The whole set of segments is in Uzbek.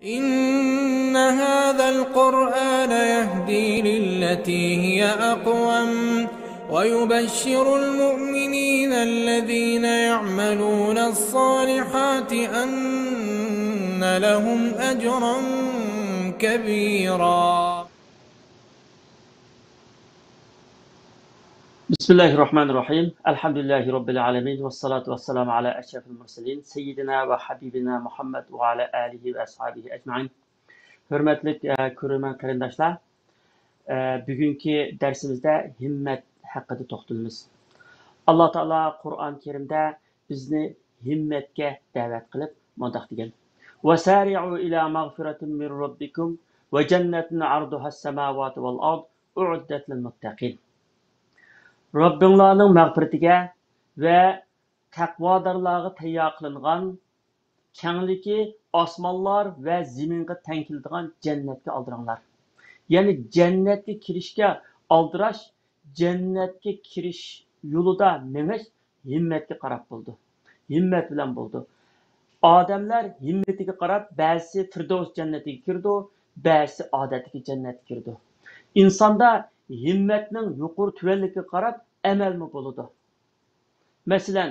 إن هذا القرآن يهدي للتي هي أقوم ويبشر المؤمنين الذين يعملون الصالحات أن لهم أجرا كبيرا. بسم الله الرحمن الرحيم. الحمد لله رب العالمين والصلاة والسلام على أشرف المرسلين سيدنا وحبيبنا Muhammed ve ala alihi ve ashabihi ecmaîn. Hürmetli ko'rman qarindoshlar, bugungi darsimizda himmat haqida to'xtalamiz. Alloh taolo Qur'oni Karimda bizni himmatga da'vat qilib, mundoq degan: "Wasari'u ila mag'firatin min robbikum va jannatin 'arduha as-samawati wal ard u'iddat lil muttaqin." Rabbinglarning mag'firatiga va taqvodorlarga tayyor qilingan kengligi osmonlar va zaminga teng keladigan jannatga oldiringlar. Ya'ni jannatga kirishga oldirash, jannatga kirish yo'lida menish himmatga qarab bo'ldi. Himmat bilan bo'ldi. Odamlar himmatiga qarab ba'zi Firdavs jannatiga kirdi, ba'zi odatdagi jannatga kirdi. İnsanda himmetning yuqori tuvanligiga qarab amalmi bo'ladi. Masalan,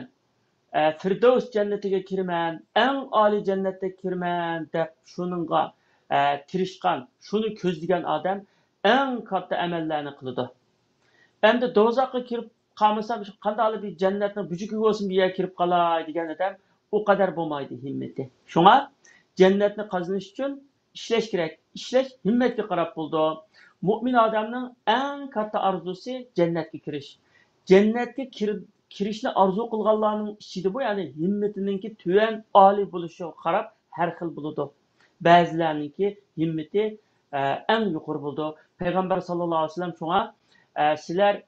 Firdavs jannatiga kirman, eng oliy jannatga kirman deb shuningga tirishgan, shuni ko'zlagan odam eng katta amallarni qiladi. Endi do'zaxga kirib qolmasam, qanday bir jannatning bujugi bo'lsin bu yerga kirib qolay degan odam o qadar bo'lmaydi himmati. Shunga jannatni qozonish uchun ishlash kerak. Ishlash himmatga qarab bo'ldi. Mümin adamның en katta arzusu cennetke kiriş. Cennetke kirişni arzu kılganlarının içinde bu, yani himmetininki tüven ali buluşu qarab her xil buludu. Bazılarınınki himmeti en yukarı buldu. Peygamber sallallahu aleyhi ve sellem şuna sizler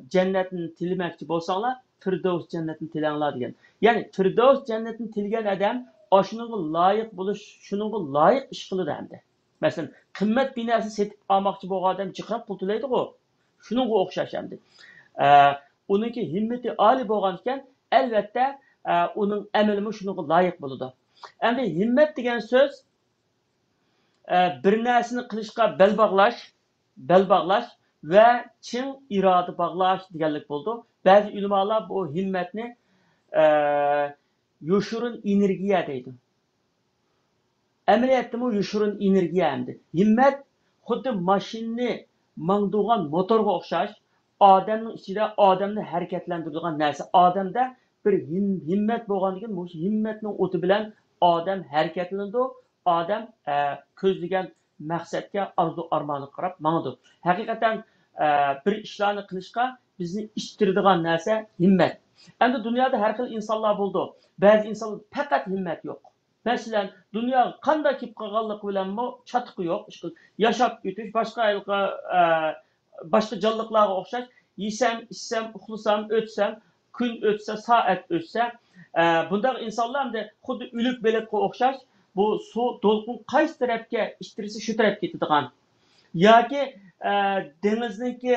cennetin tilmekçi bolsanlar Firdevs cennetini tilenler diyen. Yani Firdevs cennetini tilgen adam aşınığı layık buluş, şununla layık iş kılıdı hem de. Mesela qimmat binasi setib olmoqchi bo'lgan odam jiqrab pul to'laydi-ku. Shuningga o'xshash hamdi. Uningki himmati oliy bo'lgan ekan, albatta uning amali shunga loyiq bo'ladi. Endi himmat degan so'z bir narsani qilishga bel bog'lash va chin iroda bog'lash deganlik bo'ldi. Ba'zi ulamolar bu himmatni yoshurun energiya deydi. Ameliyatda bu yoshurun energiya hamdi. Himmat xuddi mashinani mangdigan motorga o'xshash, odamning ichida odamni harakatlantiradigan narsa. Odamda bir himmat bo'lgandan bu himmatning o'ti bilan odam harakatlanadi, odam ko'zlagan maqsadga, arzu armoniga qarab mangdi. Haqiqatan bir ishlarni qilishga bizni ishtiradigan narsa himmat. Endi dunyoda har xil insonlar bo'ldi. Ba'zi insonlar faqat himmat yo'q. Mesela dünya qanday kelib qolganligi bilan çatıqı yo'q. Yashab o'tish boshqa jonliqlarga o'xshash, yesam, ichsam, uxlasam, o'tsam, kun o'tsa, soat o'tsa, bunday insonlar ham xuddi o'lik belakqa o'xshash, bu suv to'lqin qaysi tarafga ishtirsa shu tarafga ketadigan. Yoki dengizniki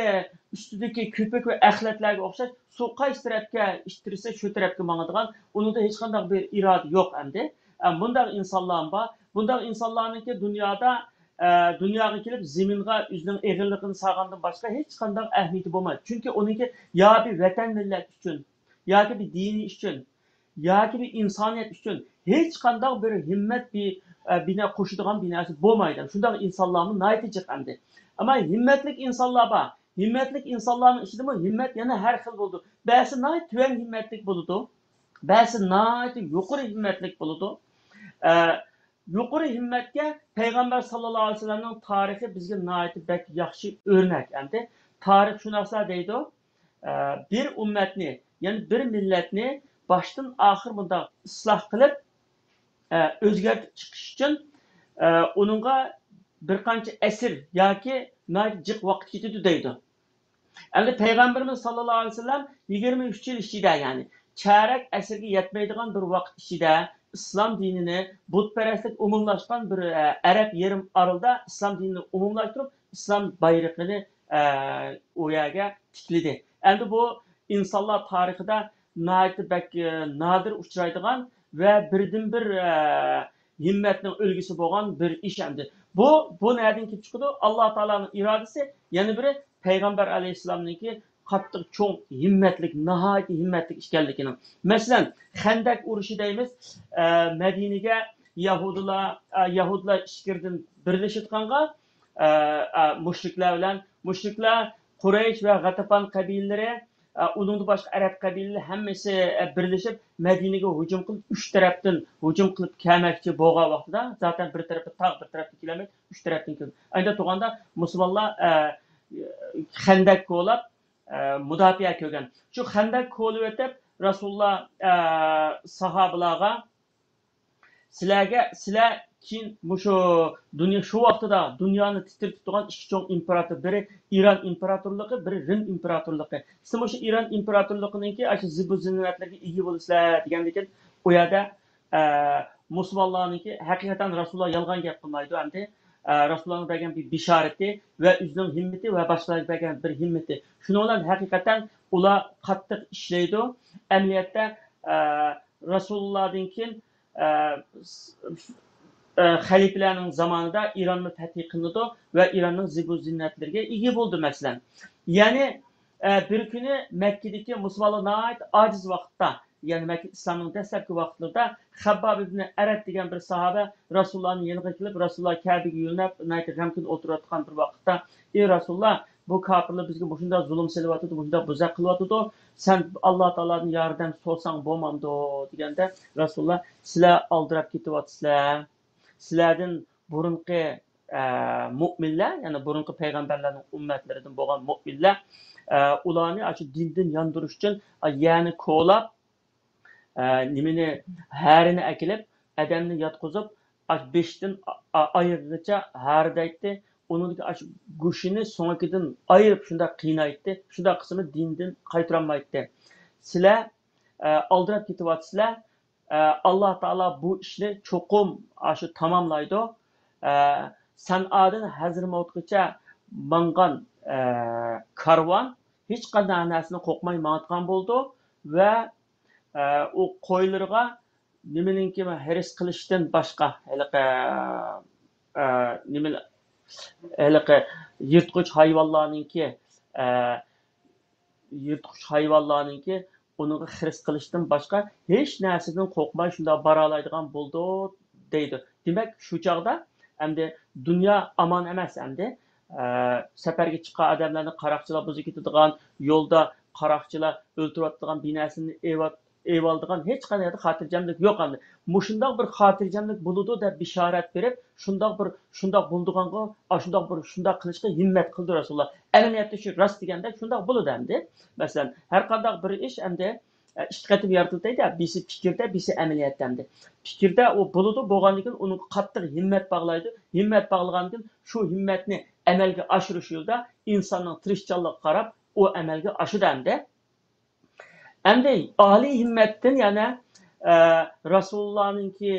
ustidagi ko'pik va axlatlarga o'xshash, suv qaysi tarafga ishtirsa shu tarafga mangadigan, unida hech qanday bir iroda yo'q endi. Bunday insonlar var. Bunday insonlarniki dunyoga kelib zaminga o'zining eg'irligini sog'andan boshqa hech qanday ahamiyati bo'lmaydi. Chunki uniki yo bir vatan millat uchun, yoki bir dini uchun, yoki bir insoniyat uchun hech qanday bir himmat bina qo'shadigan binasi bo'lmaydi. Shunday insonlarning nayiti chiqandi. Ama himmatlik insonlar bor. Himmatlik insonlarning ichida himmat yana har xil bo'ldi. Ba'zi nayit tuvan himmatlik bo'ladi. Ba'zi nayit yuqori himmatlik bo'ladi. Yuqori himmatga Peygamber sallallahu aleyhi ve sellem'nin tarihi bizga nayiti bek yaxshi örnek. Endi tarix shunaqsa deydi, bir ummatni, yani bir millatni başdan ahir bunda ıslah qilib o'zgartirib chiqish uchun uningga bir qancha asr yoki jiq vaqt ketadi deydi. Endi Peygamberimiz sallallahu aleyhi ve sellem 23 yil ichida, yani çeyrek asrga yetmaydigan bir vaqt ichida İslam dinini, butperestlik umumlaşkan bir Arap yerim aralda İslam dinini umumlaştırıp İslam bayrağını o yerge tikledi. Endi bu insanlar tarihinde nadir uçuraydıgan ve birden bir himmetning ulgisi bo'lgan bir ish endi. Bu nereden kelib chiqadi? Alloh taolaning irodasi, yana biri payg'ambar alayhissalomniki qattiq cho'ng himmatlik, nihoyat himmatlik ekanligini. Masalan, Xandak urushi deymiz, Madinaga Yahudilar ishkirdan birlashitganga mushriklar Quraysh va G'atafon qabilalari, uningdan boshqa arab qabilalari hammasi birlashib Madinaga hujum qilib, 3 tarafdan hujum qilib kelmoqchi bo'lgan vaqtida, zaten bir tarafda tog', bir tarafda kilometr, 3 tarafdan keldi. Ayda to'g'anda musulmonlar Xandak ko'lab mudofaa qilgan. Shu Xandak ko'lib o'tib Rasululloh sahobalarga sizlar keyin shu dunyo shu vaqtida dunyoni titritib turgan ikki cho'ng imperator, biri Iran imperatorligi, biri Rim imperatorligi. Siz shu Iran imperatorliginiki shu zibu-zinnatlarga ega bo'lasizlar degandan u yerda musulmonlarniki haqiqatan Rasululloh yolg'on gap qilmaydi, endi Rasulullohning bergan bir bishorati va o'zining himmati va boshqalarga bergan bir himmati. Shuning bilan haqiqatan ular qattiq ishlaydi. Amaliyotda Rasulullohdan keyin xalifalarning zamonida Ironni tahdid qildi va Ironning zibu zinnatlariga ega bo'ldi masalan. Ya'ni bir kuni Makkadagi musulmonlar ojiz vaqtda, ya'ni Makka islomning dastlabki vaqtlarida Xabbab ibn Arat degan bir sahoba Rasulullohning yoniga kelib, Rasululloh Kabe'ga yo'llanib, g'amkin o'tirayotgan bir vaqtda, "Ey Rasululloh, bu kofirlar bizga shunda zulm silyapti, shunda buzaq qilyapti. Sen Alloh taoladan yordam so'rasang bo'lmamdi" deganda Rasululloh, "Sizlar aldirab ketyapsizlar. Sizlardan burunqi mu'minlar, ya'ni burunqi payg'ambarlarning ummatlaridan bo'lgan mu'minlar ularni shu dindan yondirish uchun ya'ni ko'lab nimani harini akilib, adamni yotqizib, beshdan oyog'igacha haridaydi. Uning go'shini so'ngidan ayirib shunda qiynaydi. Shunda qismi dindan qaytarolmaydi. Sizlar aldirab ketyapsizlar. Alloh taolo bu ishni cho'qim shu tamomlaydi. San'adan Hazirmavtgacha mangan karvon hech qanday narsani qo'rqmay mang'atgan bo'ldi va u qo'ylarga nimaninki hiris qilishdan boshqa yirtqich hayvonlarninki uninga hiris qilishdan boshqa hech narsadan qo'rqmay shunda baralaydigan bo'ldi deydi. Demak, shu chog'da endi dunyo aman emas endi. Safarga chiqqan odamlarni qaroqchilar buzib ketadigan, yo'lda qaroqchilar o'ltirayotgan binasini evaldigan hech qanday xotirjamlik yo'q endi. Mushundoq bir xotirjamlik bo'ladi deb bishorat berib, shundoq bo'ldiganga, shundoq qilishga himmat qildi Rasululloh. Amaliyotda shu rost deganda shundoq bo'ladi endi. Masalan, har qanday bir ish endi ikki qatim yoritildi, birisi fikrda, birisi amaliyotda endi. Fikrda u bo'ladi, bo'lgandan keyin uni qattiq himmat bog'laydi. Himmat bog'lagandan keyin shu himmatni amalga oshirish yo'lida insonning tirishchanligiga qarab u amalga oshadi endi. Endi oliy himmatdan yana Rasulullohninki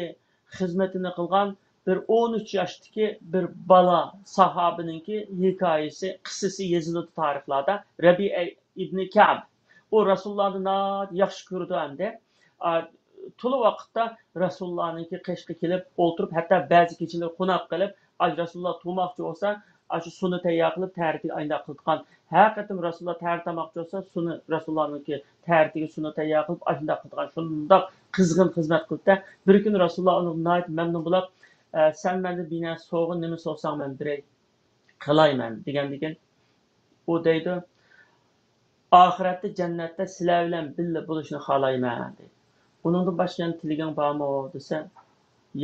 xizmatini qilgan bir 13 yoshdagi bir bola sahobaninki hikoyasi, qissasi yoziladi tarixlarda. Rabi'a ibn Ka'b. O Rasulullohni yaxshi ko'rdi endi. Tulu vaqtda Rasulullohninki qishga kelib o'ltirib, hatto ba'zi kechalar qo'noq qilib, Rasululloh tug'moqchi bo'lsa, shu suni tayyor qilib tarixga ayna qilgan. Har qatim Rasululloh tarixtamoqchi bo'lsa, suni Rasulullohninki tarixga suni tayyor qilib ayna qilgan. Shunda qizg'in xizmat qildi. Bir kun Rasululloh uni nihoyat mamnun bo'lib, "Sen mendan bina so'g'in nima so'rsang men beray, qilayman" degandan u deydi, "Oxiratda jannatda sizlar bilan birga bo'lishni xohlayman" dedi. Uningdan boshqa tilagan bormi desa,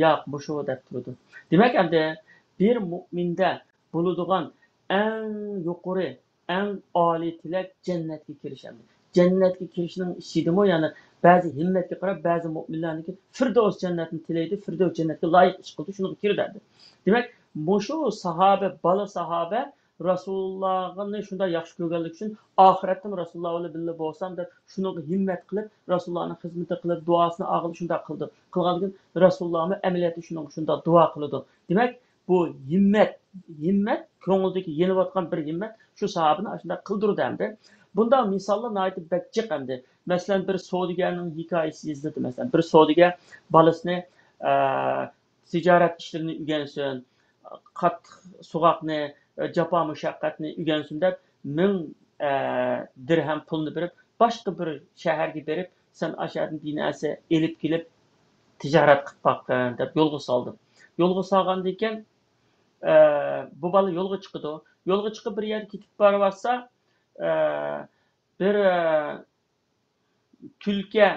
"Yo'q, bu shu" deb turdi. Demak, endi bir mu'minda bo'ladigan eng yuqori, eng oliy tilak jannatga kirish endi. Jannatga kirishning ishidimi, ya'ni ba'zi himmatga qarab, ba'zi mu'minlarniki Firdavs jannatini tilaydi, Firdavs jannatga loyiq ish qildi, shuni kirdi. Demak, bu shu sahoba, bola sahoba Rasulullohni shunday yaxshi ko'rganlik uchun oxiratda Rasululloh bilan birga bo'lsam deb shuniga himmat qilib, Rasulullohning xizmati qilib, duosini og'ilib shunday qildi. Qilgandan Rasulullohning amaliyoti shunday duo qildi. Demak, bu himmat ko'ngildagi yeniyotgan bir himmat shu sahabani shunday qildirdi endi. Bunda misollar aytib bakchiq endi. Masalan, bir savdogarning hikoyasi yozildi. Masalan, bir savdogar bolasini ticaret işlerini ügensin, qattiq soğaqni, jafo mushaqqatni ügensin deb 1000 dirhem pulni berib, başqa bir shaharga berib, sen aşağıdan dinasi elib kelib ticaret qilib baqqin deb yo'lga soldim. Yo'lga solgandan keyin bu bola yo'lga chiqdi. Yo'lga chiqib bir yerga ketib boryapsa, bir tulki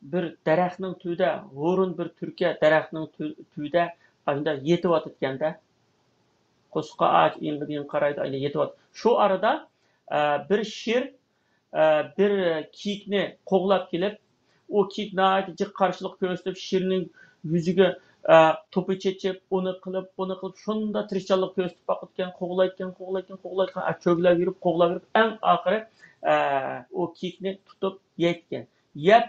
bir daraxtning tubida, g'o'rin bir tulki daraxtning tubida anda yetib o'tganda, qo'sqa ağaç ingidiyin qaraydi, ayda yetib o'tdi. Shu arada bir shir bir kiyikni qo'g'lab kelib, o kiyik nihoyatda jiq qarshilik ko'rsatib, shirning yuziga to'pi chechib, uni qilib, shunda tirishchanlik ko'rsatib boqayotgan, qo'g'layotgan, cho'glab yurib, eng oxiri o kiyikni tutib yeytgan. Yeb,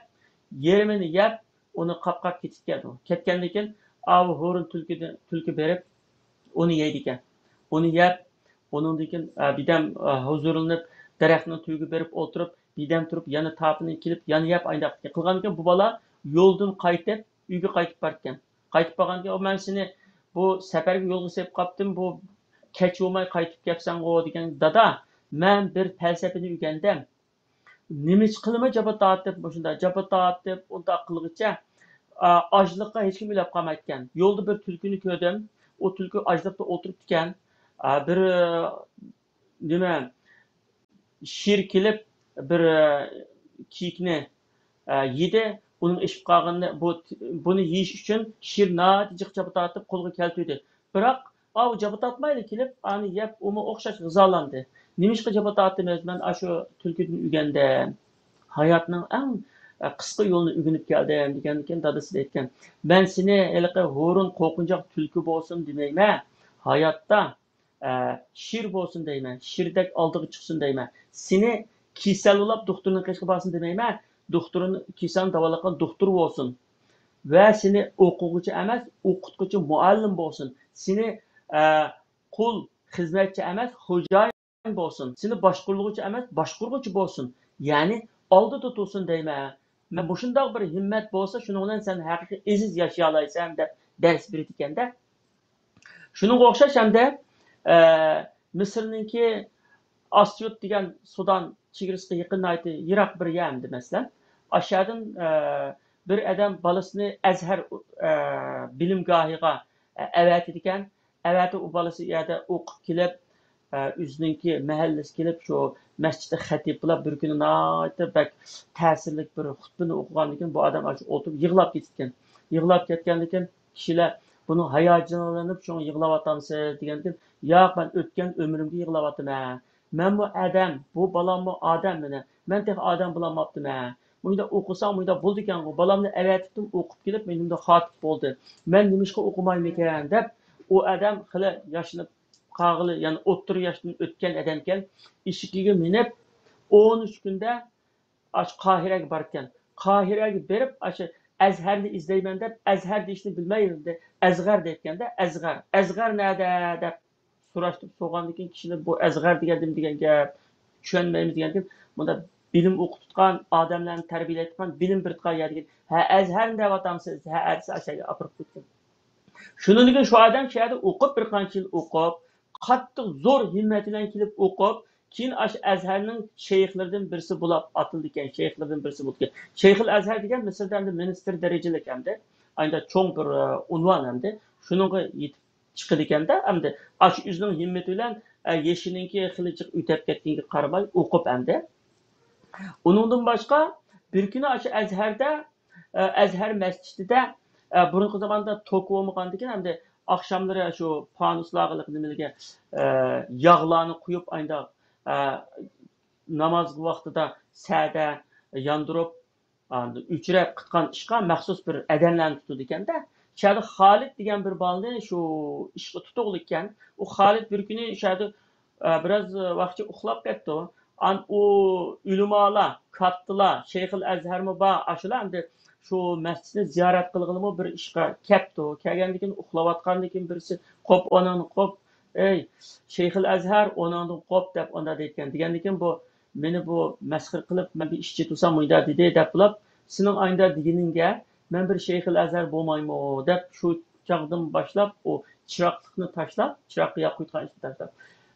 yerimini yeb, uni qapqab ketgan. Ketgandan keyin avu ho'rin tulki berib, uni yeydi ekan. Uni yeb, undan keyin bidam huzurlanib, daraxtning tuyiga berib o'tirib, bidam turib, yana tapini kelib, yana yeb aynda qilgan ekan. Bu bola yo'ldan qaytib, uyga qaytib borgan. Qaytib borganda, "Men seni bu safarga yo'lga sepib qopdim, bu kech bo'lmay qaytib kelsan-go" degan. "Dada, men bir falsafani o'rgandim. Nima ish qilma jabot tortib, shunda jabot tortib, unda qilg'icha ochliqqa hech kim o'ylab qolmayotgan. Yo'lda bir tulkini ko'rdim. O tulki ochliqda o'tirib ekan. Bir nima shir kelib bir kiyikni yedi. Uning ishib qolganini buni yeyish uchun shir natijiq jabot tortib qo'lga keltirdi. Biroq u jabot tortmaydi kelib, ani yeb, uni o'xshash g'izolandi. Nimishqa jabot tortdingiz? Men shu tulkidan o'rgandim. Hayotning eng qisqa yo'lini o'rganib keldim degandan keyin dadasi aytgan. Men seni haliqi ho'rin qo'rqinchoq tulki bo'lsin demayman. Hayotda shir bo'lsin deyman. Shirdek oldiga chiqsin deyman. Seni kasal bo'lib doktorning qishiga borsin demayman. Doktorni kasalni davolagan doktor bo'lsin. Va seni o'quvchi emas, o'qituvchi muallim bo'lsin. Seni qul xizmatchi emas, xo'jayin bo'lsin. Seni boshqaruvchi emas, boshqaruvchi bo'lsin. Ya'ni oldida tursin deyman. Men bu shundoq bir himmat bo'lsa, shuning bilan sen haqiqiy aziz yashay olaysan deb dars berdi ekanda. Shuningga o'xshash hamda Misrninki Asyut degan Sudan chegarasiga yaqinlaydi, yiroq bir yerda masalan. Aşağıdan bir adam balasını Azhar bilimgahiga avatadigan, avati u balasi yerda o'qib kelib, o'zininki mahallasi kelib, shu masjidda xatib qilib, bir kuni nihoyatda bak ta'sirli bir xutbani o'qigandan keyin bu odam o'tirib yig'lab ketgan. Yig'lab ketgandan keyin kishilar buni hayajonlanib, "Shuni yig'layapsiz" degandan keyin, "Yo'q, men o'tgan umrimga yig'layapman. Men bu odam, bu balamni odam meni. Men tek odam bo'lmayapman. Bunda o'qisam, bunda bo'ldi ekan, balamni avatibdim, o'qib kelib, menimda xatib bo'ldi. Men nimishqa o'qimayman ekan" deb, u odam xili yashinib qag'ili, ya'ni 30 yoshdan o'tgan odam ekan, eshigiga minib 13 kunda Qohiraga borgan. Qohiraga berib, Azharni izlayman deb, Azhar deyishni bilmaydi. Azg'ar deyotganda, Azg'ar nada deb so'rashib so'rgandan keyin kishilar bu Azg'ar degan gap tushunmaymiz degan, bunda bilim o'qitgan odamlarni tarbiyalayotgan bilim bir qo'yadigan. "Ha, Azhar deb atamsiz, ha, aşağı apirib ketgan." Shundan keyin shu odam shu yerda o'qib, bir qancha yil o'qib, qattiq zo'r himmat bilan kelib o'qib, keyin Azharning shayxlaridan birisi bo'lib atildi ekan, shayxlardan birisi bo'ldi. Shayxul Azhar degan Misrda ministr darajalik hamda, ayda cho'ng bir unvon hamda, shuningga yetib chiqdi ekanda, hamda shu o'zining himmati bilan yeshininki xilichiq o'tib ketganiga qaramay o'qib hamda. Uningdan boshqa bir kuni Azharda, Azhar masjidida burungi zamonda tok bo'lmagandan keyin hamda akşamları şu fanuslarla nimalarga yağlarni quyib ayda namoz vaqtida sada yandırıb o'chirib qitgan ishqa maxsus bir adamlarni tutdi ekanda. Şada Xolid degan bir balni shu ishga tutuqli ekan. U Xolid bir kuni shada biraz vaqtcha uxlab ketdi. O ulamolar, kattalar, Shayxul Azharmi ba ashular endi şu masjidni ziyorat qilg'ilimi bir ishga ketdi. Kelgandan keyin uxlayotgandan keyin birisi qop onani qop, "Ey Shayxul Azhar, onani qop" deb onda aytgan. Degandan keyin bu meni bu masxir qilib, men bir ishchi tursam uyda dedi deb bo'lib, "Sening ayda deganingga men bir Shayxul Azhar bo'lmayman" deb shu çağdan başlap o çıraklıkni taşlap, çırakqa yoqib taşlap.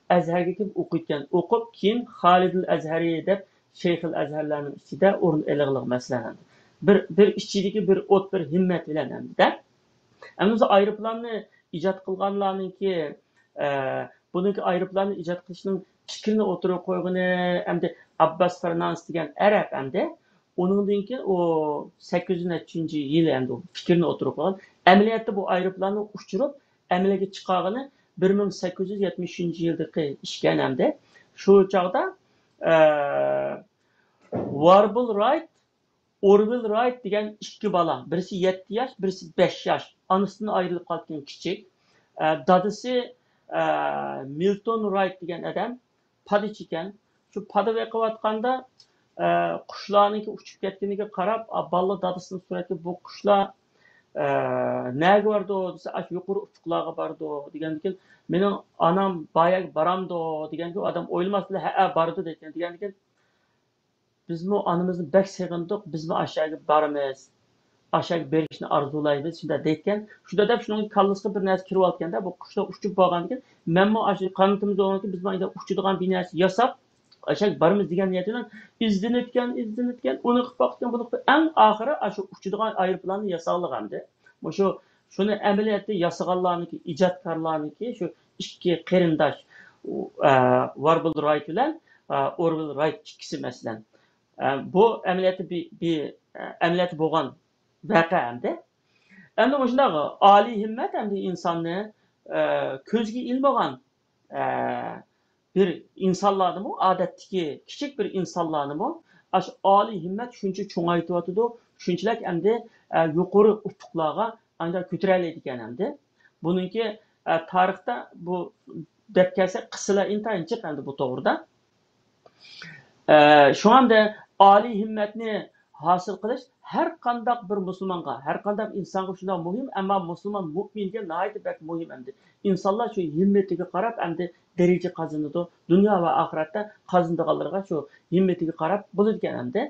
Azharga kelib o'qiyotgan, o'qib keyin Xolidul Azhari deb Shayxul Azharlarning ichida o'rin elig'liq masalan. Bir ichidagi bir o't, bir himmat bilan hamda. Endi aeroplanni ijod qilganlarningki, buniki aeroplanni ijod qilishning fikrini o'tirib qo'ygani hamda Abbas Fernandes degan arab hamda uningdan keyin o 800-yil hamda fikrini o'tirib qo'ygan. Amaliyotda bu aeroplanni uchirib amalga chiqargani 1870-yildagi ishgan hamda shu chog'da Warble Wright, Orville Wright degan ikki bola, birisi 7 yosh, birisi 5 yosh, onasidan ayrilib qolgan kichik. Dadisi Milton Wright degan odam padich ekan. Shu pada veqiyotganda qushlarniki uchib ketganiga qarab, balla dadisining suratga bu qushlar nega bordi desa, yuqori ufuqlarga bordi degandan mening onam boyag baramdi deganki odam o'ylamasdi, ha bordi degandan bizmi onamizni bak seg'indik, bizmi aşağıya boramiz, aşağıya berishni arzulaymiz shunda deyotgan. Shunda deb shuning kallasiga bir narsa kirib olganda bu qushlar uchib borgandan keyin menmi aşı qanotimiz o'rnida biz mayda uchadigan bir narsa yasab aşağıya boramiz degan niyat bilan izlanib uni qilib boqgan, buni eng oxiri shu uchadigan aeroplanni yasalgandi. Shuni amaliyotda yasaganlarniki, ijodkorlarniki shu ikki qarindosh Warble Wright bilan Orville Wright ikkisi masalan. Bu amaliyotda bir amaliyot bo'lgan voqea hamda. Endi shunday oliy himmat hamda insonni ko'zga ilmagan bir insonlarnimi, odatdagi kichik bir insonlarnimi shu oliy himmat shuncha cho'ngaytiryotidi, shunchalik hamda yuqori ufuqlarga anda ko'taraydi ekan hamda. Buningki tarixda bu deb kelsa qissalar intayin chiq hamda bu to'g'rida. Şu anda oliy himmatni hosil qilish har qanday bir musulmonga, har qanday insonga shunday muhim, ammo musulmon mu'minga nihoyat muhim hamda. İnsanlar shu himmatiga qarab hamda daraja qozonadi. Dunyo va oxiratda qozonadiganlarga shu himmatiga qarab bo'ladi ekan hamda.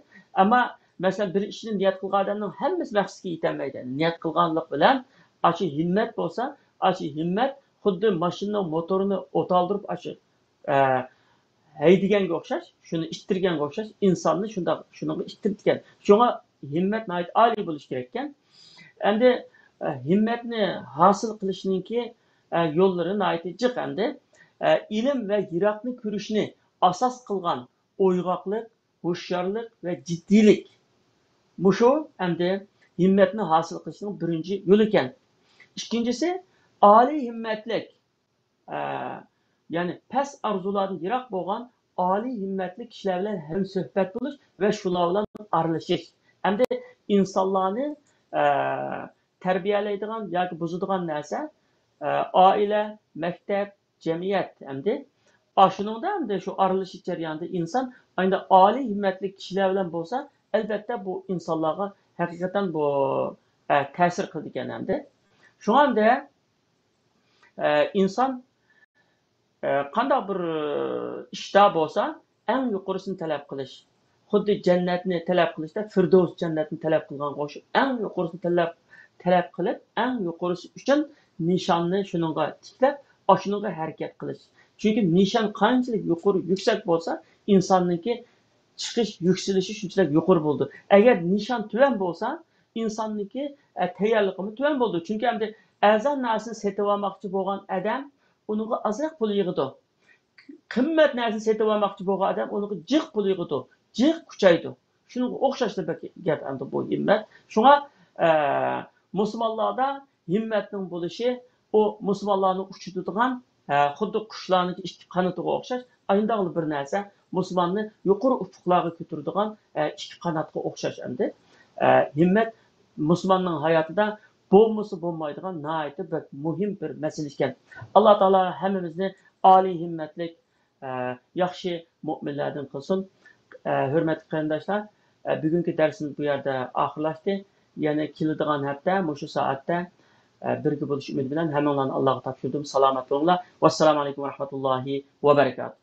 Ammo masalan bir ishni niyat qilgan odamning hammasi maqsadga yetolmaydi. Niyat qilganlik bilan shu himmat bo'lsa, shu himmat xuddi mashinaning motorini o'taldirib haydiganga o'xshash, shuni ittirganga o'xshash insonni shunga ittirgan. Shunga himmat nihoyat oliy bo'lish kerak ekan. Endi himmatni hosil qilishninki yo'llari nihoyat jiq endi. Ilm va yiroqni ko'rishni asos qilgan o'yg'oqlik, hushyorlik va jiddiylik. Shu endi himmatni hosil qilishning birinchi yo'li ekan. Ikkinchisi oliy himmatlik, ya'ni past arzulardan yiroq bo'lgan oliy himmatli kishilar bilan ham suhbat bo'lish va shular bilan aralashish. Endi insonlarni tarbiyalaydigan yoki buzadigan narsa oila, maktab, jamiyat endi. Shuningda endi shu aralashish jarayonida inson endi oliy himmatli kishilar bilan bo'lsa, albatta bu insonlarga haqiqatan bu ta'sir qiladi ekan endi. Shunda inson qanday bir ishda bo'lsa, eng yuqorisini talab qilish. Xuddi jannatni talab qilishda Firdavs jannatni talab qilgan qo'shib, eng yuqorisini talab qilib, eng yuqorisi uchun nishonni shuningga tiklab, shuningga harakat qilish. Chunki nishon qanchalik yuqori, yuksak bo'lsa, insonningki chiqish, yuksalishi shunchalik yuqori bo'ldi. Agar nishon tuvan bo'lsa, insonningki tayyorligi tuvan bo'ldi. Chunki endi azon narsani setib olmoqchi bo'lgan odam unuga azroq pul yig'idi. Qimmat narsani setib olmoqchi bo'lgan odam unuga jiq pul yig'idi, jiq kuchaydi. Shunga o'xshashli gap endi bu himmat. Shunga musulmonlarda himmatning bo'lishi o musulmonlarni uchiradigan xuddi qushlarning ikki qanotiga o'xshash, ayndaqli bir narsa musulmonni yuqori ufuqlarga ko'taradigan ikki qanotga o'xshash endi. Himmat musulmonning hayotida bo'lmasa bo'lmaydigan nihoyat bir muhim bir masala ekan. Alloh taolo hammamizni oliy himmatlik, yaxshi mu'minlardan qilsin. Hurmatli qarindoshlar, bugungi darsimiz bu yerda oxirlashdi. Yana keladigan hafta shu soatda birga bo'lish umidi bilan hammanglarni Allohga topshirdim. Salomat bo'linglar. Vassalomu alaykum va rahmatullohi va barakatuh.